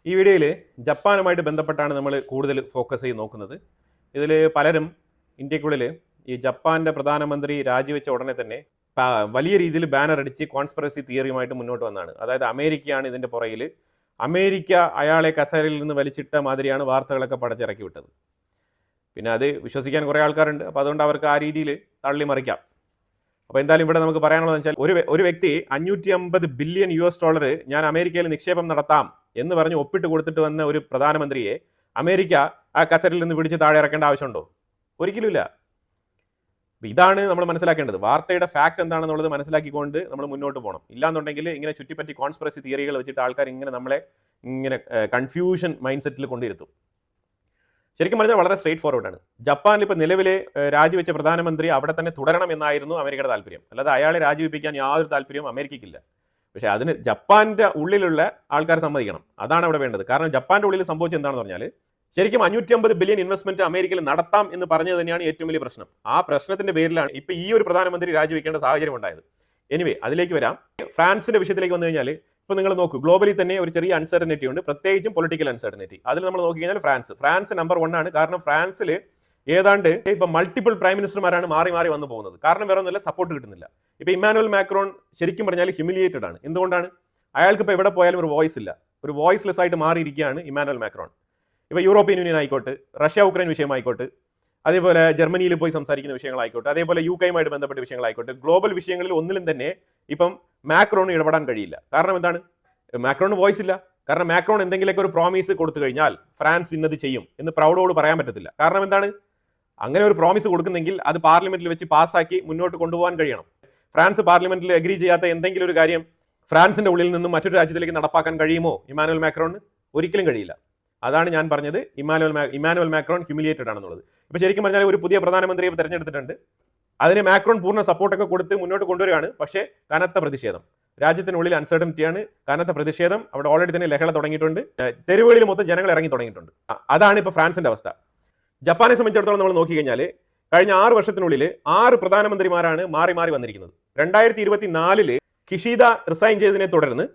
ഈ വീഡിയോയിൽ ജപ്പാനുമായിട്ട് ബന്ധപ്പെട്ടാണ് നമ്മൾ കൂടുതൽ ഫോക്കസ് ചെയ്ത് നോക്കുന്നത്. ഇതിൽ പലരും ഇന്ത്യക്കുള്ളിൽ ഈ ജപ്പാന്റെ പ്രധാനമന്ത്രി രാജിവെച്ച ഉടനെ തന്നെ വലിയ രീതിയിൽ ബാനർ അടിച്ച് കോൺസ്പിറസി തിയറിയുമായിട്ട് മുന്നോട്ട് വന്നതാണ്. അതായത് അമേരിക്കയാണ് ഇതിൻ്റെ പുറകിൽ, അമേരിക്ക അയാളെ കസേരയിൽ നിന്ന് വലിച്ചിട്ട മാതിരിയാണ് വാർത്തകളൊക്കെ പടച്ചിറക്കി വിട്ടത്. പിന്നെ അത് വിശ്വസിക്കാൻ കുറേ ആൾക്കാരുണ്ട്. അപ്പോൾ അതുകൊണ്ട് അവർക്ക് ആ രീതിയിൽ തള്ളിമറിക്കാം. അപ്പോൾ എന്തായാലും ഇവിടെ നമുക്ക് പറയാനുള്ളതെന്ന് വെച്ചാൽ ഒരു വ്യക്തി $550 ബില്യൺ ഞാൻ അമേരിക്കയിൽ നിക്ഷേപം നടത്താം എന്ന് പറഞ്ഞ് ഒപ്പിട്ട് കൊടുത്തിട്ട് വന്ന ഒരു പ്രധാനമന്ത്രിയെ അമേരിക്ക ആ കസേരയിൽ നിന്ന് പിടിച്ച് താഴെ ഇറക്കേണ്ട ആവശ്യമുണ്ടോ? ഒരിക്കലുമില്ല. ഇതാണ് നമ്മൾ മനസ്സിലാക്കേണ്ടത്. വാർത്തയുടെ ഫാക്ട് എന്താണെന്നുള്ളത് മനസ്സിലാക്കിക്കൊണ്ട് നമ്മൾ മുന്നോട്ട് പോകണം. ഇല്ലാന്നുണ്ടെങ്കിൽ ഇങ്ങനെ ചുറ്റിപ്പറ്റി കോൺസ്പിറസി തിയറികൾ വെച്ചിട്ട് ആൾക്കാർ നമ്മളെ ഇങ്ങനെ കൺഫ്യൂഷൻ മൈൻഡ് സെറ്റിൽ കൊണ്ടിരുത്തും. ശരിക്കും പറഞ്ഞാൽ വളരെ സ്ട്രേറ്റ് ഫോർവേഡാണ്. ജപ്പാനിൽ ഇപ്പോൾ നിലവിലെ രാജിവെച്ച പ്രധാനമന്ത്രി അവിടെ തന്നെ തുടരണം എന്നായിരുന്നു അമേരിക്കയുടെ താല്പര്യം. അല്ലാതെ അയാളെ രാജിവെപ്പിക്കാൻ യാതൊരു താല്പര്യവും അമേരിക്കയ്ക്കില്ല. പക്ഷേ അതിന് ജപ്പാന്റെ ഉള്ളിലുള്ള ആൾക്കാർ സമ്മതിക്കണം. അതാണ് അവിടെ വേണ്ടത്. കാരണം ജപ്പാന്റെ ഉള്ളിൽ സംഭവിച്ചത് എന്താണെന്ന് പറഞ്ഞാൽ ശരിക്കും $550 ബില്യൺ ഇൻവെസ്റ്റ്മെന്റ് അമേരിക്കയിൽ നടത്താം എന്ന് പറഞ്ഞത് തന്നെയാണ് ഏറ്റവും വലിയ പ്രശ്നം. ആ പ്രശ്നത്തിന്റെ പേരിലാണ് ഇപ്പോൾ ഈ ഒരു പ്രധാനമന്ത്രി രാജിവെക്കേണ്ട സാഹചര്യം ഉണ്ടായത്. എനിവേ, അതിലേക്ക് വരാം. ഫ്രാൻസിന്റെ വിഷയത്തിലേക്ക് വന്നു കഴിഞ്ഞാൽ ഇപ്പോൾ നിങ്ങൾ നോക്കൂ, ഗ്ലോബലി തന്നെ ഒരു ചെറിയ അൺസർട്ടനിറ്റി ഉണ്ട്, പ്രത്യേകിച്ചും പൊളിറ്റിക്കൽ അൺസർട്ടനിറ്റി. അതിൽ നമ്മൾ നോക്കി കഴിഞ്ഞാൽ ഫ്രാൻസ് നമ്പർ 1 ആണ്. കാരണം ഫ്രാൻസിൽ ഏതാണ്ട് ഇപ്പൊ മൾട്ടിപ്പിൾ പ്രൈം മിനിസ്റ്റർമാരാണ് മാറി മാറി വന്നു പോകുന്നത്. കാരണം വേറെ ഒന്നുമില്ല, സപ്പോർട്ട് കിട്ടുന്നില്ല. ഇപ്പൊ ഇമ്മാനുവൽ മാക്രോൺ ശരിക്കും പറഞ്ഞാൽ ഹ്യൂമിലിയേറ്റഡ് ആണ്. എന്തുകൊണ്ടാണ്? അയാൾക്ക് ഇപ്പോൾ എവിടെ പോയാലും ഒരു വോയിസ് ഇല്ല, ഒരു വോയിസ്ലെസ് ആയിട്ട് മാറിയിരിക്കുകയാണ് ഇമ്മാനുവൽ മാക്രോൺ. ഇപ്പോൾ യൂറോപ്യൻ യൂണിയൻ ആയിക്കോട്ടെ, റഷ്യ ഉക്രൈൻ വിഷയമായിക്കോട്ടെ, അതേപോലെ ജർമ്മനിയിൽ പോയി സംസാരിക്കുന്ന വിഷയങ്ങളായിക്കോട്ടെ, അതേപോലെ UK-യുമായിട്ട് ബന്ധപ്പെട്ട വിഷയങ്ങളായിക്കോട്ടെ, ഗ്ലോബൽ വിഷയങ്ങളിൽ ഒന്നിലും തന്നെ ഇപ്പം മാക്രോണിന് ഇടപെടാൻ കഴിയില്ല. കാരണം എന്താണ്? മാക്രോണിന് വോയിസ് ഇല്ല. കാരണം മാക്രോൺ എന്തെങ്കിലുമൊക്കെ ഒരു പ്രോമിസ് കൊടുത്തു കഴിഞ്ഞാൽ ഫ്രാൻസ് ഇന്നത് ചെയ്യും എന്ന് പ്രൗഡോട് പറയാൻ പറ്റത്തില്ല. കാരണം എന്താണ്? അങ്ങനെ ഒരു പ്രോമിസ് കൊടുക്കുന്നെങ്കിൽ അത് പാർലമെന്റിൽ വെച്ച് പാസ്സാക്കി മുന്നോട്ട് കൊണ്ടുപോകാൻ കഴിയണം. ഫ്രാൻസ് പാർലമെന്റിൽ അഗ്രി ചെയ്യാത്ത എന്തെങ്കിലും ഒരു കാര്യം ഫ്രാൻസിന്റെ ഉള്ളിൽ നിന്നും മറ്റൊരു രാജ്യത്തിലേക്ക് നടപ്പാക്കാൻ കഴിയുമോ ഇമ്മാനുവൽ മാക്രോണിന്? ഒരിക്കലും കഴിയില്ല. അതാണ് ഞാൻ പറഞ്ഞത്, ഇമ്മാനുവൽ മാക്രോൺ ഹ്യൂമിലിയേറ്റഡ് ആണെന്നുള്ളത്. ഇപ്പൊ ശരിക്കും പറഞ്ഞാൽ ഒരു പുതിയ പ്രധാനമന്ത്രിയെ തെരഞ്ഞെടുത്തിട്ടുണ്ട്. അതിന് മാക്രോൺ പൂർണ്ണ സപ്പോർട്ടൊക്കെ കൊടുത്ത് മുന്നോട്ട് കൊണ്ടുവരികയാണ്. പക്ഷേ കനത്ത പ്രതിഷേധം, രാജ്യത്തിനുള്ളിൽ അൺസർട്ടനിറ്റിയാണ്, കനത്ത പ്രതിഷേധം. അവിടെ ഓൾറെഡി തന്നെ ലഹള തുടങ്ങിയിട്ടുണ്ട്, തെരുവുകളിൽ മൊത്തം ജനങ്ങൾ ഇറങ്ങി തുടങ്ങിയിട്ടുണ്ട്. അതാണ് ഇപ്പോൾ ഫ്രാൻസിന്റെ അവസ്ഥ. ജപ്പാനെ സംബന്ധിച്ചിടത്തോളം നമ്മൾ നോക്കിക്കഴിഞ്ഞാൽ കഴിഞ്ഞ 6 വർഷത്തിനുള്ളിൽ 6 പ്രധാനമന്ത്രിമാരാണ് മാറി മാറി വന്നിരിക്കുന്നത്. 2024 കിഷീദ റിസൈൻ ചെയ്തതിനെ തുടർന്ന്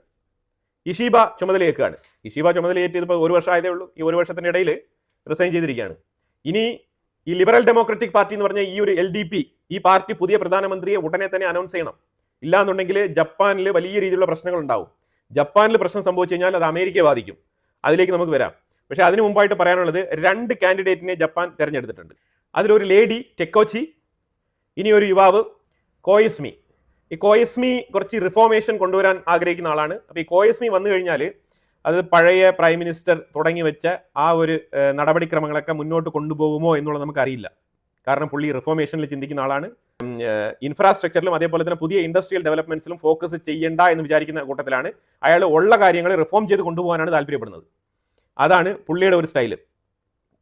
ഇഷീബ ചുമതലയേക്കുകയാണ്. ഇഷീബ ചുമതലയേറ്റത് ഇപ്പോൾ 1 വർഷം ആയതേ ഉള്ളൂ. ഈ 1 വർഷത്തിൻ്റെ ഇടയിൽ റിസൈൻ ചെയ്തിരിക്കുകയാണ്. ഇനി ഈ ലിബറൽ ഡെമോക്രാറ്റിക് പാർട്ടി എന്ന് പറഞ്ഞ ഈ ഒരു LDP, ഈ പാർട്ടി പുതിയ പ്രധാനമന്ത്രിയെ ഉടനെ തന്നെ അനൗൺസ് ചെയ്യണം. ഇല്ലാന്നുണ്ടെങ്കിൽ ജപ്പാനിൽ വലിയ രീതിയിലുള്ള പ്രശ്നങ്ങൾ ഉണ്ടാവും. ജപ്പാനിൽ പ്രശ്നം സംഭവിച്ചു കഴിഞ്ഞാൽ അത് അമേരിക്കയെ ബാധിക്കും. അതിലേക്ക് നമുക്ക് വരാം. പക്ഷേ അതിനു മുമ്പായിട്ട് പറയാനുള്ളത് 2 കാൻഡിഡേറ്റിനെ ജപ്പാൻ തിരഞ്ഞെടുത്തിട്ടുണ്ട്. അതിലൊരു ലേഡി ടെക്കോച്ചി, ഇനി ഒരു യുവാവ് കോയസ്മി. ഈ കോയസ്മി കുറച്ച് റിഫോർമേഷൻ കൊണ്ടുവരാൻ ആഗ്രഹിക്കുന്ന ആളാണ്. അപ്പോൾ ഈ കോയസ്മി വന്നു കഴിഞ്ഞാൽ അത് പഴയ പ്രൈം മിനിസ്റ്റർ തുടങ്ങി വെച്ച ആ ഒരു നടപടിക്രമങ്ങളൊക്കെ മുന്നോട്ട് കൊണ്ടുപോകുമോ എന്നുള്ളത് നമുക്കറിയില്ല. കാരണം പുള്ളി റിഫോർമേഷനിൽ ചിന്തിക്കുന്ന ആളാണ്. ഇൻഫ്രാസ്ട്രക്ചറിലും അതേപോലെ തന്നെ പുതിയ ഇൻഡസ്ട്രിയൽ ഡെവലപ്മെന്റ്സിലും ഫോക്കസ് ചെയ്യേണ്ട എന്ന് വിചാരിക്കുന്ന കൂട്ടത്തിലാണ്. അയാൾ ഉള്ള കാര്യങ്ങൾ റിഫോം ചെയ്ത് കൊണ്ടുപോകാനാണ് താല്പര്യപ്പെടുന്നത്. അതാണ് പുള്ളിയുടെ ഒരു സ്റ്റൈല്.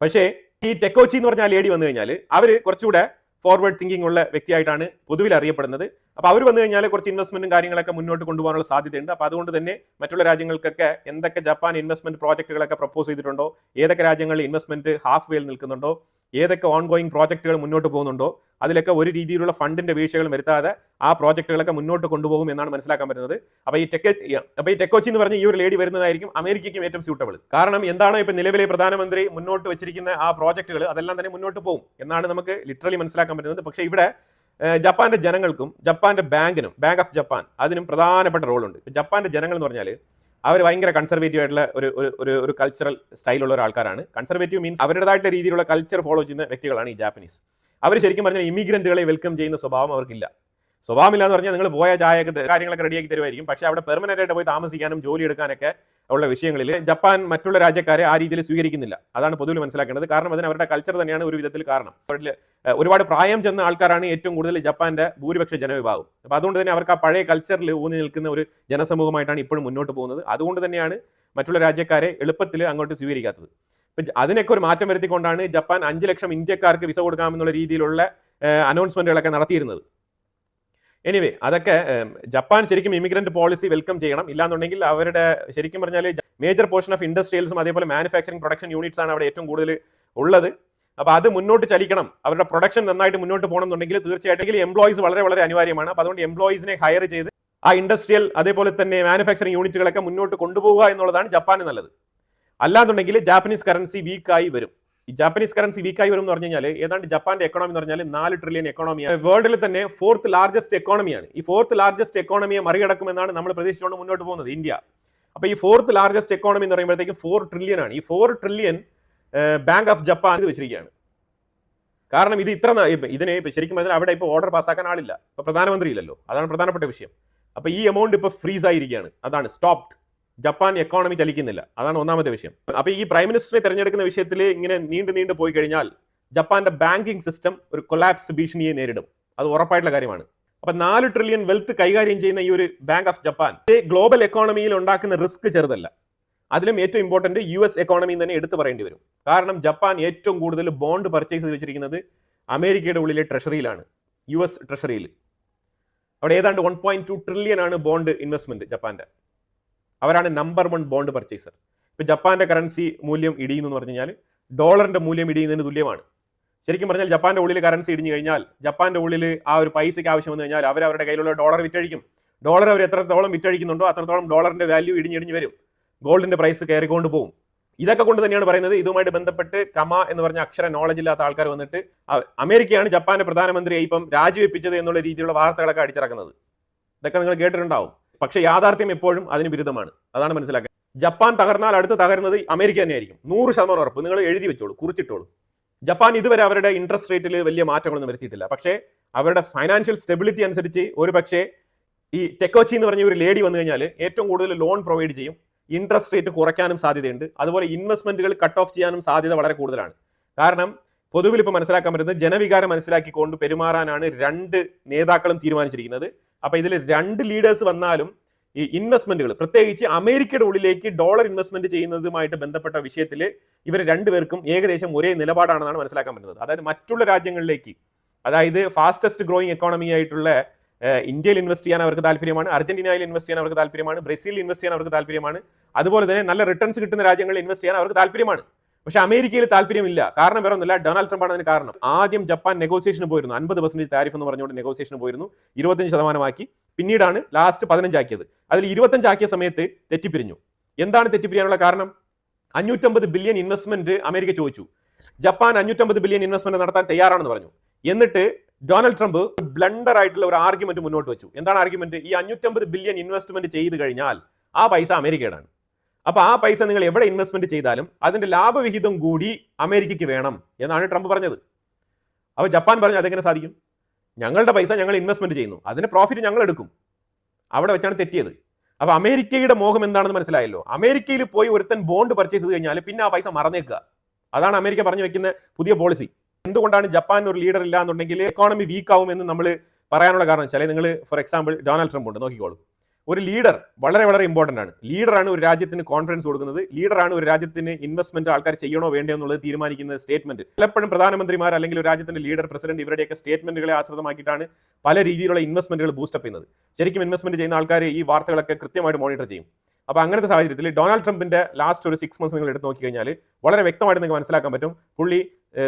പക്ഷേ ഈ ടെക്കോച്ചി എന്ന് പറഞ്ഞ ലേഡി വന്നു കഴിഞ്ഞാൽ അവർ കുറച്ചുകൂടെ ഫോർവേഡ് തിങ്കിങ് ഉള്ള വ്യക്തിയായിട്ടാണ് പൊതുവിൽ അറിയപ്പെടുന്നത്. അപ്പോൾ അവർ വന്നു കഴിഞ്ഞാൽ കുറച്ച് ഇൻവെസ്റ്റ്മെന്റും കാര്യങ്ങളൊക്കെ മുന്നോട്ട് കൊണ്ടുപോകാനുള്ള സാധ്യതയുണ്ട്. അപ്പോൾ അതുകൊണ്ട് തന്നെ മറ്റുള്ള രാജ്യങ്ങൾക്കൊക്കെ എന്തൊക്കെ ജപ്പാൻ ഇൻവെസ്റ്റ്മെന്റ് പ്രോജക്റ്റുകളൊക്കെ പ്രപ്പോസ് ചെയ്തിട്ടുണ്ടോ, ഏതൊക്കെ രാജ്യങ്ങളിൽ ഇൻവെസ്റ്റ്മെന്റ് ഹാഫ് വേയിൽ നിൽക്കുന്നുണ്ടോ, ഏതൊക്കെ ഓൺഗോയിങ് പ്രോജക്റ്റുകൾ മുന്നോട്ട് പോകുന്നുണ്ടോ, അതിലൊക്കെ ഒരു രീതിയിലുള്ള ഫണ്ടിന്റെ വീഴ്ചകളും വരുത്താതെ ആ പ്രോജക്റ്റുകളൊക്കെ മുന്നോട്ട് കൊണ്ടുപോകും എന്നാണ് മനസ്സിലാക്കാൻ പറ്റുന്നത്. അപ്പോൾ ഈ ടെക്കോച്ചി എന്ന് പറഞ്ഞ ഈ ഒരു ലേഡി വരുന്നതായിരിക്കും അമേരിക്കയ്ക്കും ഏറ്റവും സ്യൂട്ടബിൾ. കാരണം എന്താണ് ഇപ്പോൾ നിലവിലെ പ്രധാനമന്ത്രി മുന്നോട്ട് വെച്ചിരിക്കുന്ന ആ പ്രോജക്റ്റുകൾ അതെല്ലാം തന്നെ മുന്നോട്ട് പോകും എന്നാണ് നമുക്ക് ലിറ്ററലി മനസ്സിലാക്കാൻ പറ്റുന്നത്. പക്ഷേ ഇവിടെ ജപ്പാന്റെ ജനങ്ങൾക്കും ജപ്പാന്റെ ബാങ്കിനും, ബാങ്ക് ഓഫ് ജപ്പാൻ, അതിനും പ്രധാനപ്പെട്ട റോളുണ്ട്. ജപ്പാന്റെ ജനങ്ങൾ എന്ന് പറഞ്ഞാൽ അവർ ഭയങ്കര കൺസർവേറ്റീവ് ആയിട്ടുള്ള ഒരു കൾച്ചറൽ സ്റ്റൈലുള്ള ആൾക്കാരാണ്. കൺസർവേറ്റീവ് മീൻസ് അവരുടേതായിട്ടുള്ള രീതിയിലുള്ള കൾച്ചർ ഫോളോ ചെയ്യുന്ന വ്യക്തികളാണ് ഈ ജാപ്പനീസ്. അവർ ശരിക്കും പറഞ്ഞാൽ ഇമിഗ്രന്റുകളെ വെൽക്കം ചെയ്യുന്ന സ്വഭാവം അവർക്കില്ല. സ്വഭാവമില്ല എന്ന് പറഞ്ഞാൽ നിങ്ങൾ പോയ ചായയൊക്കെ കാര്യങ്ങളൊക്കെ റെഡിയാക്കി തരുമായിരിക്കും. പക്ഷേ അവിടെ പെർമനന്റ് ആയിട്ട് പോയി താമസിക്കാനും ജോലി എടുക്കാനൊക്കെ ഉള്ള വിഷയങ്ങളിൽ ജപ്പാൻ മറ്റുള്ള രാജ്യക്കാരെ ആ രീതിയിൽ സ്വീകരിക്കുന്നില്ല. അതാണ് പൊതുവിൽ മനസ്സിലാക്കേണ്ടത്. കാരണം അതിന് അവരുടെ കൾച്ചർ തന്നെയാണ് ഒരു വിധത്തിൽ കാരണം. ഒരുപാട് പ്രായം ചെന്ന ആൾക്കാരാണ് ഏറ്റവും കൂടുതൽ ജപ്പാന്റെ ഭൂരിപക്ഷ ജനവിഭാഗം. അപ്പോൾ അതുകൊണ്ട് തന്നെ അവർക്ക് ആ പഴയ കൾച്ചറിൽ ഊന്നി നിൽക്കുന്ന ഒരു ജനസമൂഹമായിട്ടാണ് ഇപ്പോഴും മുന്നോട്ട് പോകുന്നത്. അതുകൊണ്ട് തന്നെയാണ് മറ്റുള്ള രാജ്യക്കാരെ എളുപ്പത്തിൽ അങ്ങോട്ട് സ്വീകരിക്കാത്തത്. ഇപ്പം അതിനൊക്കെ ഒരു മാറ്റം വരുത്തിക്കൊണ്ടാണ് ജപ്പാൻ 5 ലക്ഷം ഇന്ത്യക്കാർക്ക് വിസ കൊടുക്കാമെന്നുള്ള രീതിയിലുള്ള അനൗൺസ്മെന്റുകളൊക്കെ നടത്തിയിരുന്നത്. എനിവേ, അതൊക്കെ ജപ്പാൻ ശരിക്കും ഇമിഗ്രന്റ് പോളിസി വെൽക്കം ചെയ്യണം. ഇല്ലാന്നുണ്ടെങ്കിൽ അവരുടെ ശരിക്കും പറഞ്ഞാൽ മേജർ പോർഷൻ ഓഫ് ഇൻഡസ്ട്രിയൽസും അതേപോലെ മാനുഫാക്ചറിംഗ് പ്രൊഡക്ഷൻ യൂണിറ്റ്സ് ആണ് അവിടെ ഏറ്റവും കൂടുതൽ ഉള്ളത്. അപ്പോൾ അത് മുന്നോട്ട് ചലിക്കണം. അവരുടെ പ്രൊഡക്ഷൻ നന്നായിട്ട് മുന്നോട്ട് പോകണം എന്നുണ്ടെങ്കിൽ തീർച്ചയായിട്ടും എംപ്ലോയീസ് വളരെ വളരെ അനിവാര്യമാണ്. അപ്പോൾ അതുകൊണ്ട് എംപ്ലോയീസിനെ ഹയർ ചെയ്ത് ആ ഇൻഡസ്ട്രിയൽ അതേപോലെ തന്നെ മാനുഫാക്ചറിംഗ് യൂണിറ്റുകളൊക്കെ മുന്നോട്ട് കൊണ്ടുപോകുക എന്നുള്ളതാണ് ജപ്പാന് നല്ലത്. അല്ലാന്നുണ്ടെങ്കിൽ ജാപ്പനീസ് കറൻസി വീക്കായി വരും. ഈ ജാപ്പനീസ് കറൻസി വീക്കായി വരും എന്ന് പറഞ്ഞു കഴിഞ്ഞാൽ ഏതാണ്ട് ജപ്പാന്റെ എക്കോണമി എന്ന് പറഞ്ഞാൽ 4 ട്രില്യൺ എക്കോണമിയാണ്. വേൾഡിൽ തന്നെ 4th ലാർജസ്റ്റ് എക്കോണമിയാണ്. ഈ 4th ലാർജസ്റ്റ് എക്കോണമിയെ മറികടക്കുമെന്നാണ് നമ്മൾ പ്രതീക്ഷിച്ചുകൊണ്ട് മുന്നോട്ട് പോകുന്നത് ഇന്ത്യ. അപ്പൊ ഈ 4th ലാർജസ്റ്റ് എക്കോണമി എന്ന് പറയുമ്പോഴത്തേക്കും 4 ട്രില്യൺ ആണ്. ഈ 4 ട്രില്യൺ ബാങ്ക് ഓഫ് ജപ്പാൻ വെച്ചിരിക്കുകയാണ്. കാരണം ഇത് ഇതിനെ ശരിക്കും പറഞ്ഞാൽ അവിടെ ഇപ്പോൾ ഓർഡർ പാസ്സാക്കാൻ ആളില്ല, ഇപ്പൊ പ്രധാനമന്ത്രി ഇല്ലല്ലോ, അതാണ് പ്രധാനപ്പെട്ട വിഷയം. അപ്പൊ ഈ എമൗണ്ട് ഇപ്പൊ ഫ്രീസ് ആയിരിക്കുകയാണ്, അതാണ് സ്റ്റോപ്ഡ്. ജപ്പാൻ എക്കോണമി ചലിക്കുന്നില്ല, അതാണ് ഒന്നാമത്തെ വിഷയം. അപ്പൊ ഈ പ്രൈം മിനിസ്റ്ററെ തെരഞ്ഞെടുക്കുന്ന വിഷയത്തിൽ ഇങ്ങനെ നീണ്ടു പോയി കഴിഞ്ഞാൽ ജപ്പാന്റെ ബാങ്കിങ് സിസ്റ്റം ഒരു കൊളാപ്സ് ഭീഷണിയെ നേരിടും, അത് ഉറപ്പായിട്ടുള്ള കാര്യമാണ്. അപ്പൊ 4 ട്രില്യൺ വെൽത്ത് കൈകാര്യം ചെയ്യുന്ന ഈ ഒരു ബാങ്ക് ഓഫ് ജപ്പാൻ ഗ്ലോബൽ എക്കോണമിയിൽ ഉണ്ടാക്കുന്ന റിസ്ക് ചെറുതല്ല. അതിലും ഏറ്റവും ഇമ്പോർട്ടന്റ് US എക്കോണമിയിൽ തന്നെ എടുത്തു പറയേണ്ടി വരും. കാരണം ജപ്പാൻ ഏറ്റവും കൂടുതൽ ബോണ്ട് പർച്ചേസ് ചെയ്ത് വെച്ചിരിക്കുന്നത് അമേരിക്കയുടെ ഉള്ളിലെ ട്രഷറിയിലാണ്, US ട്രഷറിയിൽ. അവിടെ ഏതാണ്ട് 1.2 ട്രില്യൺ ആണ് ബോണ്ട് ഇൻവെസ്റ്റ്മെന്റ് ജപ്പാന്റെ. അവരാണ് നമ്പർ 1 ബോണ്ട് പർച്ചേസർ. ഇപ്പൊ ജപ്പാന്റെ കറൻസി മൂല്യം ഇടിയുന്നു എന്ന് പറഞ്ഞു കഴിഞ്ഞാൽ ഡോളറിന്റെ മൂല്യം ഇടിയുന്നതിന് തുല്യമാണ്. ശരിക്കും പറഞ്ഞാൽ ജപ്പാന്റെ ഉള്ളിൽ കറൻസി ഇടിഞ്ഞു കഴിഞ്ഞാൽ ജപ്പാന്റെ ഉള്ളിൽ ആ ഒരു പൈസയ്ക്ക് ആവശ്യം വന്നു കഴിഞ്ഞാൽ അവരുടെ കയ്യിലുള്ള ഡോളർ വിറ്റഴിക്കും. ഡോളർ അവർ എത്രത്തോളം വിറ്റഴിക്കുന്നുണ്ടോ അത്രത്തോളം ഡോളറിന്റെ വാല്യൂ ഇടിഞ്ഞിടിഞ്ഞ് വരും, ഗോൾഡിന്റെ പ്രൈസ് കയറിക്കൊണ്ട് പോകും. ഇതൊക്കെ കൊണ്ട് തന്നെയാണ് പറയുന്നത് ഇതുമായിട്ട് ബന്ധപ്പെട്ട് കമ എന്ന് പറഞ്ഞ അക്ഷര നോളജ് ഇല്ലാത്ത ആൾക്കാർ വന്നിട്ട് അമേരിക്കയാണ് ജപ്പാന്റെ പ്രധാനമന്ത്രിയെ ഇപ്പം രാജിവെപ്പിച്ചത് എന്നുള്ള രീതിയിലുള്ള വാർത്തകളൊക്കെ അടിച്ചിറക്കുന്നത്. ഇതൊക്കെ നിങ്ങൾ കേട്ടിട്ടുണ്ടാവും. പക്ഷെ യാഥാർത്ഥ്യം എപ്പോഴും അതിന് വിരുദ്ധമാണ്, അതാണ് മനസ്സിലാക്കുക. ജപ്പാൻ തകർന്നാൽ അടുത്ത് തകർന്നത് അമേരിക്ക തന്നെയായിരിക്കും, 100% ഉറപ്പ്. നിങ്ങൾ എഴുതി വെച്ചോളൂ, കുറിച്ചിട്ടോളൂ. ജപ്പാൻ ഇതുവരെ അവരുടെ ഇൻട്രസ്റ്റ് റേറ്റിൽ വലിയ മാറ്റങ്ങളൊന്നും വരുത്തിയിട്ടില്ല. പക്ഷേ അവരുടെ ഫൈനാൻഷ്യൽ സ്റ്റെബിലിറ്റി അനുസരിച്ച് ഒരു പക്ഷേ ഈ ടെക്കോച്ചി എന്ന് പറഞ്ഞ ഒരു ലേഡി വന്നു കഴിഞ്ഞാൽ ഏറ്റവും കൂടുതൽ ലോൺ പ്രൊവൈഡ് ചെയ്യും, ഇൻട്രസ്റ്റ് റേറ്റ് കുറയ്ക്കാനും സാധ്യതയുണ്ട്. അതുപോലെ ഇൻവെസ്റ്റ്മെന്റുകൾ കട്ട് ഓഫ് ചെയ്യാനും സാധ്യത വളരെ കൂടുതലാണ്. കാരണം പൊതുവിൽ ഇപ്പോൾ മനസ്സിലാക്കാൻ പറ്റുന്നത് ജനവികാരം മനസ്സിലാക്കിക്കൊണ്ട് പെരുമാറാനാണ് 2 നേതാക്കളും തീരുമാനിച്ചിരിക്കുന്നത്. അപ്പൊ ഇതിൽ 2 ലീഡേഴ്സ് വന്നാലും ഈ ഇൻവെസ്റ്റ്മെന്റുകൾ പ്രത്യേകിച്ച് അമേരിക്കയുടെ ഉള്ളിലേക്ക് ഡോളർ ഇൻവെസ്റ്റ്മെന്റ് ചെയ്യുന്നതുമായിട്ട് ബന്ധപ്പെട്ട വിഷയത്തിൽ ഇവർ 2 പേർക്കും ഏകദേശം ഒരേ നിലപാടാണെന്നാണ് മനസ്സിലാക്കാൻ പറ്റുന്നത്. അതായത് മറ്റുള്ള രാജ്യങ്ങളിലേക്ക്, അതായത് ഫാസ്റ്റസ്റ്റ് ഗ്രോയിങ് എക്കോണമി ആയിട്ടുള്ള ഇന്ത്യയിൽ ഇൻവെസ്റ്റ് ചെയ്യാൻ അവർക്ക് താല്പര്യമാണ്, അർജന്റീനയിൽ ഇൻവെസ്റ്റ് ചെയ്യാൻ അവർക്ക് താല്പര്യമാണ്, ബ്രസീലിൽ ഇൻവെസ്റ്റ് ചെയ്യാൻ അവർക്ക് താല്പര്യമാണ്, അതുപോലെ തന്നെ നല്ല റിട്ടേൺസ് കിട്ടുന്ന രാജ്യങ്ങളിൽ ഇൻവെസ്റ്റ് ചെയ്യാൻ അവർക്ക് താല്പര്യമാണ്. പക്ഷെ അമേരിക്കയിൽ താല്പര്യമില്ല. കാരണം വേറെ ഒന്നുമില്ല, ഡൊണാൾഡ് ട്രംപ് ആണ് അതിന് കാരണം. ആദ്യം ജപ്പാൻ നെഗോസിയേഷന് പോയിരുന്നു, 50% താരിഫ് എന്ന് പറഞ്ഞുകൊണ്ട് നെഗോസിയേഷന് പോയിരുന്നു, 25% ആക്കി. പിന്നീടാണ് ലാസ്റ്റ് 15 ആക്കിയത്. അതിൽ 25 ആക്കിയ സമയത്ത് തെറ്റിപ്പിരിഞ്ഞു. എന്താണ് തെറ്റിപ്പിരിയാനുള്ള കാരണം? 550 ബില്യൺ ഇൻവെസ്റ്റ്മെന്റ് അമേരിക്ക ചോദിച്ചു. ജപ്പാൻ 550 ബില്യൺ ഇൻവെസ്റ്റ്മെന്റ് നടത്താൻ തയ്യാറാണെന്ന് പറഞ്ഞു. എന്നിട്ട് ഡൊണാൾഡ് ട്രംപ് ബ്ലണ്ടർ ആയിട്ടുള്ള ഒരു ആർഗ്യുമെന്റ് മുന്നോട്ട് വെച്ചു. എന്താണ് ആർഗ്യുമെന്റ്? ഈ 550 ബില്യൺ ഇൻവെസ്റ്റ്മെന്റ് ചെയ്ത് കഴിഞ്ഞാൽ ആ പൈസ അമേരിക്കയുടെയാണ്. അപ്പൊ ആ പൈസ നിങ്ങൾ എവിടെ ഇൻവെസ്റ്റ്മെന്റ് ചെയ്താലും അതിന്റെ ലാഭവിഹിതം കൂടി അമേരിക്കയ്ക്ക് വേണം എന്നാണ് ട്രംപ് പറഞ്ഞത്. അപ്പൊ ജപ്പാൻ പറഞ്ഞു അതെങ്ങനെ സാധിക്കും? ഞങ്ങളുടെ പൈസ ഞങ്ങൾ ഇൻവെസ്റ്റ്മെന്റ് ചെയ്യുന്നു, അതിന്റെ പ്രോഫിറ്റ് ഞങ്ങൾ എടുക്കും. അവിടെ വെച്ചാണ് തെറ്റിയത്. അപ്പൊ അമേരിക്കയുടെ മോഹം എന്താണെന്ന് മനസ്സിലായല്ലോ. അമേരിക്കയിൽ പോയി ഒരുത്തൻ ബോണ്ട് പർച്ചേസ് ചെയ്ത് കഴിഞ്ഞാൽ പിന്നെ ആ പൈസ മറന്നേക്കുക. അതാണ് അമേരിക്ക പറഞ്ഞു വെക്കുന്ന പുതിയ പോളിസി. എന്തുകൊണ്ടാണ് ജപ്പാൻ ഒരു ലീഡർ ഇല്ല എന്നുണ്ടെങ്കിൽ എക്കോണമി വീക്ക് ആവും എന്ന് നമ്മൾ പറയാനുള്ള കാരണം വെച്ചാൽ, നിങ്ങൾ ഫോർ എക്സാമ്പിൾ ഡൊണാൾഡ് ട്രംപ് ഉണ്ട്, നോക്കിക്കോളൂ. ഒരു ലീഡർ വളരെ വളരെ ഇമ്പോർട്ടന്റ് ആണ്. ലീഡറാണ് ഒരു രാജ്യത്തിന് കോൺഫിഡൻസ് കൊടുക്കുന്നത്, ലീഡറാണ് ഒരു രാജ്യത്തിന് ഇൻവെസ്റ്റ്മെന്റ് ആൾക്കാർ ചെയ്യണോ വേണ്ടോ എന്നുള്ളത് തീരുമാനിക്കുന്ന സ്റ്റേറ്റ്മെന്റ്. പലപ്പോഴും പ്രധാനമന്ത്രിമാർ അല്ലെങ്കിൽ ഒരു രാജ്യത്തിന്റെ ലീഡർ, പ്രസിഡന്റ്, ഇവരുടെയൊക്കെ സ്റ്റേറ്റ്മെന്റുകളെ ആശ്രിതമാക്കിയിട്ടാണ് പല രീതിയിലുള്ള ഇൻവെസ്റ്റ്മെന്റുകൾ ബൂസ്റ്റപ്പ് ചെയ്യുന്നത്. ശരിക്കും ഇൻവെസ്റ്റ്മെന്റ് ചെയ്യുന്ന ആൾക്കാർ ഈ വാർത്തകളൊക്കെ കൃത്യമായിട്ട് മോണിറ്റർ ചെയ്യും. അപ്പൊ അങ്ങനത്തെ സാഹചര്യത്തിൽ ഡൊണാൾഡ് ട്രംപിന്റെ ലാസ്റ്റ് ഒരു 6 months നിങ്ങൾ എടുത്ത് നോക്കി കഴിഞ്ഞാൽ വളരെ വ്യക്തമായിട്ട് നിങ്ങൾക്ക് മനസ്സിലാക്കാൻ പറ്റും പുള്ളി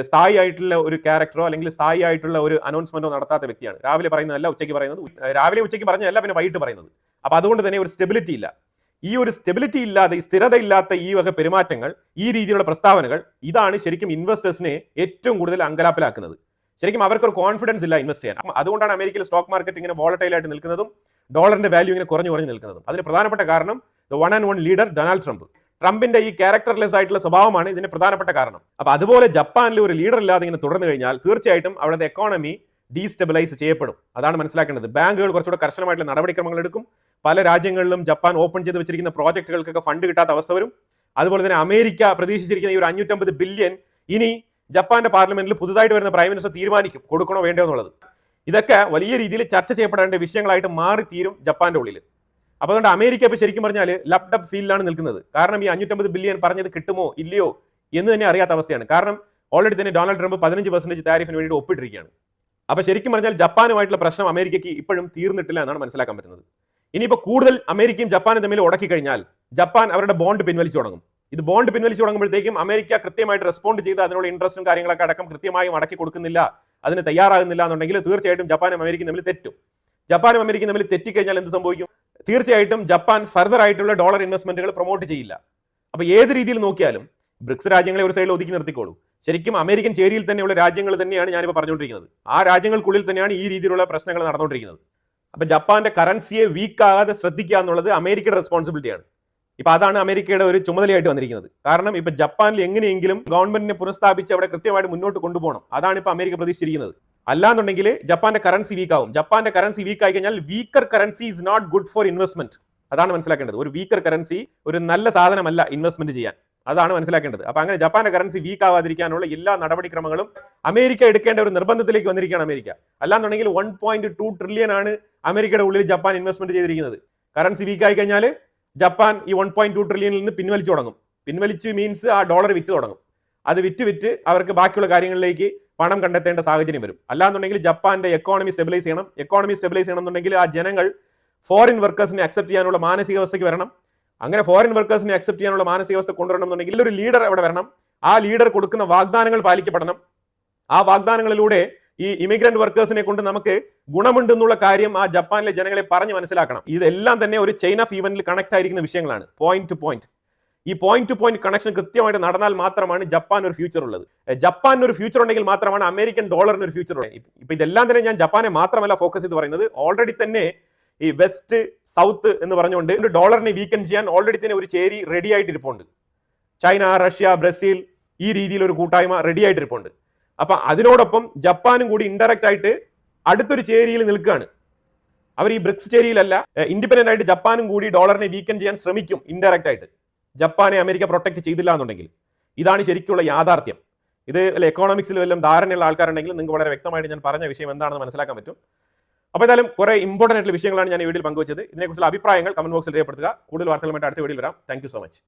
സ്ഥായി ആയിട്ടുള്ള ഒരു ക്യാരക്ടറോ അല്ലെങ്കിൽ സ്ഥായി ആയിട്ടുള്ള ഒരു അനൗൺസ്മെന്റോ നടത്താത്ത വ്യക്തിയാണ്. രാവിലെ പറയുന്നതല്ല ഉച്ചയ്ക്ക് പറയുന്നത്, രാവിലെ ഉച്ചയ്ക്ക് പറഞ്ഞതല്ല പിന്നെ വൈകിട്ട് പറയുന്നത്. അപ്പൊ അതുകൊണ്ട് തന്നെ ഒരു സ്റ്റെബിലിറ്റി ഇല്ല. ഈ ഒരു സ്റ്റെബിലിറ്റി ഇല്ലാതെ, ഈ സ്ഥിരതയില്ലാത്ത ഈ വക പെരുമാറ്റങ്ങൾ, ഈ രീതിയിലുള്ള പ്രസ്താവനകൾ, ഇതാണ് ശരിക്കും ഇൻവെസ്റ്റേഴ്സിനെ ഏറ്റവും കൂടുതൽ അങ്കലാപ്പിലാക്കുന്നത്. ശരിക്കും അവർക്കൊരു കോൺഫിഡൻസ് ഇല്ല ഇൻവെസ്റ്റ് ചെയ്യാൻ. അതുകൊണ്ടാണ് അമേരിക്കയിൽ സ്റ്റോക്ക് മാർക്കറ്റ് ഇങ്ങനെ വോളറ്റൈൽ ആയിട്ട് നിൽക്കുന്നതും ഡോളറിന്റെ വാല്യൂ ഇങ്ങനെ കുറഞ്ഞു നിൽക്കുന്നതും. അതിന് പ്രധാനപ്പെട്ട കാരണം the one and one leader Donald Trump. ട്രംപിന്റെ ഈ ക്യാരക്ടർലെസ് ആയിട്ടുള്ള സ്വഭാവമാണ് ഇതിന് പ്രധാനപ്പെട്ട കാരണം. അപ്പൊ അതുപോലെ ജപ്പാനിൽ ഒരു ലീഡർ ഇല്ലാതെ ഇങ്ങനെ തുടർന്നു കഴിഞ്ഞാൽ തീർച്ചയായിട്ടും അവിടുത്തെ എക്കോണമി ഡീസ്റ്റെബിലൈസ് ചെയ്യപ്പെടും. അതാണ് മനസ്സിലാക്കേണ്ടത്. ബാങ്കുകൾ കുറച്ചുകൂടെ കർശനമായിട്ടുള്ള നടപടിക്രമങ്ങൾ എടുക്കും. പല രാജ്യങ്ങളിലും ജപ്പാൻ ഓപ്പൺ ചെയ്ത് വെച്ചിരിക്കുന്ന പ്രോജക്റ്റുകൾക്കൊക്കെ ഫണ്ട് കിട്ടാത്ത അവസ്ഥ വരും. അതുപോലെ തന്നെ അമേരിക്ക പ്രതീക്ഷിച്ചിരിക്കുന്ന ഈ ഒരു 550 ബില്യൺ ഇനി ജപ്പാന്റെ പാർലമെന്റിൽ പുതുതായിട്ട് വരുന്ന പ്രൈം മിനിസ്റ്റർ തീരുമാനിക്കും കൊടുക്കണോ വേണ്ടോ എന്നുള്ളത്. ഇതൊക്കെ വലിയ രീതിയിൽ ചർച്ച ചെയ്യപ്പെടേണ്ട വിഷയങ്ങളായിട്ട് മാറിത്തീരും ജപ്പാന്റെ ഉള്ളിൽ. അപ്പോൾ അതുകൊണ്ട് അമേരിക്ക ഇപ്പോൾ ശരിക്കും പറഞ്ഞാൽ ലാപ്ടോപ്പ് ഫീൽഡിലാണ് നിൽക്കുന്നത്. കാരണം ഈ 550 ബില്യൺ പറഞ്ഞത് കിട്ടുമോ ഇല്ലയോ എന്ന് തന്നെ അറിയാത്ത അവസ്ഥയാണ്. കാരണം ഓൾറെഡി തന്നെ ഡൊണാൾഡ് ട്രംപ് 15% താരിഫിന് വേണ്ടിയിട്ട് ഒപ്പിട്ടിരിക്കുകയാണ്. അപ്പോൾ ശരിക്കും പറഞ്ഞാൽ ജപ്പാനുമായിട്ടുള്ള പ്രശ്നം അമേരിക്കയ്ക്ക് ഇപ്പോഴും തീർന്നിട്ടില്ല എന്നാണ് മനസ്സിലാക്കാൻ പറ്റുന്നത്. ഇനിയിപ്പോൾ കൂടുതൽ അമേരിക്കയും ജപ്പാനും തമ്മിൽ ഉടക്കി കഴിഞ്ഞാൽ ജപ്പാൻ അവരുടെ ബോണ്ട് പിൻവലിച്ചു തുടങ്ങും. ഇത് ബോണ്ട് പിൻവലിച്ചു തുടങ്ങുമ്പോഴത്തേക്കും അമേരിക്ക കൃത്യമായിട്ട് റെസ്പോണ്ട് ചെയ്ത് അതിനുള്ള ഇൻട്രസ്റ്റും കാര്യങ്ങളൊക്കെ അടക്കം കൃത്യമായി മടക്കി കൊടുക്കുന്നില്ല, അതിന് തയ്യാറാകുന്നില്ല എന്നുണ്ടെങ്കിൽ തീർച്ചയായിട്ടും ജപ്പാനും അമേരിക്കയും തമ്മിൽ തെറ്റും. ജപ്പാനും അമേരിക്കയും തമ്മിൽ തെറ്റിക്കഴിഞ്ഞാൽ എന്ത് സംഭവിക്കും? തീർച്ചയായിട്ടും ജപ്പാൻ ഫർദർ ആയിട്ടുള്ള ഡോളർ ഇൻവെസ്റ്റ്മെന്റുകൾ പ്രൊമോട്ട് ചെയ്യില്ല. അപ്പോൾ ഏത് രീതിയിൽ നോക്കിയാലും ബ്രിക്സ് രാജ്യങ്ങളെ ഒരു സൈഡിൽ ഒതുക്കി നിർത്തിക്കോളൂ, ശരിക്കും അമേരിക്കൻ ചേരിയിൽ തന്നെയുള്ള രാജ്യങ്ങൾ തന്നെയാണ് ഞാനിപ്പോൾ പറഞ്ഞുകൊണ്ടിരിക്കുന്നത്. ആ രാജ്യങ്ങൾക്കുള്ളിൽ തന്നെയാണ് ഈ രീതിയിലുള്ള പ്രശ്നങ്ങൾ നടന്നുകൊണ്ടിരിക്കുന്നത്. അപ്പോൾ ജപ്പാന്റെ കറൻസിയെ വീക്ക് ആകാതെ ശ്രദ്ധിക്കുക എന്നുള്ളത് അമേരിക്കയുടെ റെസ്പോൺസിബിലിറ്റിയാണ്. ഇപ്പൊ അതാണ് അമേരിക്കയുടെ ഒരു ചുമതലയായിട്ട് വന്നിരിക്കുന്നത്. കാരണം ഇപ്പൊ ജപ്പാനിൽ എങ്ങനെയെങ്കിലും ഗവൺമെന്റിനെ പുനഃസ്ഥാപിച്ച് അവിടെ കൃത്യമായിട്ട് മുന്നോട്ട് കൊണ്ടുപോകണം. അതാണ് ഇപ്പൊ അമേരിക്ക പ്രതീക്ഷിച്ചിരിക്കുന്നത്. അല്ലാന്നുണ്ടെങ്കിൽ ജപ്പാന്റെ കറൻസി വീക്ക് ആവും. ജപ്പാന്റെ കറൻസി വീക്ക് ആയി കഴിഞ്ഞാൽ weaker currency is not good for investment. അതാണ് മനസ്സിലാക്കേണ്ടത്. ഒരു വീക്കർ കറൻസി ഒരു നല്ല സാധനമല്ല ഇൻവെസ്റ്റ്മെന്റ് ചെയ്യാൻ. അതാണ് മനസ്സിലാക്കേണ്ടത്. അപ്പൊ അങ്ങനെ ജപ്പാന്റെ കറൻസി വീക്ക് ആവാതിരിക്കാനുള്ള എല്ലാ നടപടിക്രമങ്ങളും അമേരിക്ക എടുക്കേണ്ട ഒരു നിർബന്ധത്തിലേക്ക് വന്നിരിക്കുകയാണ് അമേരിക്ക. അല്ലാന്നുണ്ടെങ്കിൽ 1.2 ട്രില്യൺ ആണ് അമേരിക്കയുടെ ഉള്ളിൽ ജപ്പാൻ ഇൻവെസ്റ്റ്മെന്റ് ചെയ്തിരിക്കുന്നത്. കറൻസി വീക്ക് ആയി കഴിഞ്ഞാൽ ജപ്പാൻ ഈ 1.2 ട്രില്യണിൽ നിന്ന് പിൻവലിച്ചു തുടങ്ങും. പിൻവലിച്ച് മീൻസ് ആ ഡോളർ വിറ്റ് തുടങ്ങും. അത് വിറ്റ് അവർക്ക് ബാക്കിയുള്ള കാര്യങ്ങളിലേക്ക് പണം കണ്ടെത്തേണ്ട സാഹചര്യം വരും. അല്ലാന്നുണ്ടെങ്കിൽ ജപ്പാന്റെ എക്കോണമി സ്റ്റെബിലൈസ് ചെയ്യണം. എക്കോണമി സ്റ്റെബിലൈസ് ചെയ്യണമെന്നുണ്ടെങ്കിൽ ആ ജനങ്ങൾ ഫോറിൻ വർക്കേഴ്സിനെ അക്സെപ്റ്റ് ചെയ്യാനുള്ള മാനസികാവസ്ഥയ്ക്ക് വരണം. അങ്ങനെ ഫോറിൻ വർക്കേഴ്സിനെ അക്സെപ്റ്റ് ചെയ്യാനുള്ള മാനസികാവസ്ഥ കൊണ്ടുവരണം എന്നുണ്ടെങ്കിൽ ഒരു ലീഡർ അവിടെ വരണം. ആ ലീഡർ കൊടുക്കുന്ന വാഗ്ദാനങ്ങൾ പാലിക്കപ്പെടണം. ആ വാഗ്ദാനങ്ങളിലൂടെ ഈ ഇമിഗ്രന്റ് വർക്കേഴ്സിനെ കൊണ്ട് നമുക്ക് ഗുണമുണ്ടെന്നുള്ള കാര്യം ആ ജപ്പാനിലെ ജനങ്ങളെ പറഞ്ഞ് മനസ്സിലാക്കണം. ഇതെല്ലാം തന്നെ ഒരു ചെയിൻ ഓഫ് ഈവന്റിൽ കണക്ട് ആയിരിക്കുന്ന വിഷയങ്ങളാണ്, പോയിന്റ് ടു പോയിന്റ്. ഈ പോയിന്റ് ടു പോയിന്റ് കണക്ഷൻ കൃത്യമായിട്ട് നടന്നാൽ മാത്രമാണ് ജപ്പാൻ ഒരു ഫ്യൂച്ചർ ഉള്ളത്. ജപ്പാനിന് ഒരു ഫ്യൂച്ചർ ഉണ്ടെങ്കിൽ മാത്രമാണ് അമേരിക്കൻ ഡോളറിന് ഒരു ഫ്യൂച്ചർ ഉള്ളത്. ഇപ്പൊ ഇതെല്ലാം തന്നെ ഞാൻ ജപ്പാനെ മാത്രമല്ല ഫോക്കസ് ചെയ്ത് പറയുന്നത്. ഓൾറെഡി തന്നെ ഈ വെസ്റ്റ് സൗത്ത് എന്ന് പറഞ്ഞുകൊണ്ട് ഡോളറിനെ വീക്കൻ ചെയ്യാൻ ഓൾറെഡി തന്നെ ഒരു ചേരി റെഡി ആയിട്ടിരിപ്പുണ്ട്. ചൈന, റഷ്യ, ബ്രസീൽ ഈ രീതിയിൽ ഒരു കൂട്ടായ്മ റെഡി ആയിട്ടിരിപ്പുണ്ട്. അപ്പൊ അതിനോടൊപ്പം ജപ്പാനും കൂടി ഇൻഡയറക്റ്റ് ആയിട്ട് അടുത്തൊരു ചേരിയിൽ നിൽക്കുകയാണ്. അവർ ഈ ബ്രിക്സ് ചേരിയിലല്ല, ഇൻഡിപെൻഡന്റ് ആയിട്ട് ജപ്പാനും കൂടി ഡോളറിനെ വീക്കൻ ചെയ്യാൻ ശ്രമിക്കും ഇൻഡയറക്റ്റ് ആയിട്ട്. ജപ്പാനെ അമേരിക്ക പ്രൊട്ടക്ട് ചെയ്തില്ല എന്നുണ്ടെങ്കിൽ. ഇതാണ് ശരിക്കുള്ള യാഥാർത്ഥ്യം. ഇത് എക്കോണമിക്സിൽ വല്ലതും ധാരണയുള്ള ആൾക്കാരുണ്ടെങ്കിൽ നിങ്ങൾക്ക് വളരെ വ്യക്തമായിട്ട് ഞാൻ പറഞ്ഞ വിഷയം എന്താണെന്ന് മനസ്സിലാക്കാൻ പറ്റും. അപ്പോൾ എന്തായാലും കുറെ ഇമ്പോർട്ടന്റ് ആയിട്ടുള്ള വിഷയങ്ങളാണ് ഞാൻ ഈ വീഡിയോയിൽ പങ്കുവച്ചത്. ഇതിനെക്കുറിച്ചുള്ള അഭിപ്രായങ്ങൾ കമന്റ് ബോക്സിൽ രേഖപ്പെടുത്തുക. കൂടുതൽ വാർത്തകളുമായിട്ട് അടുത്ത വീഡിയോയിൽ വരാം. Thank you so much.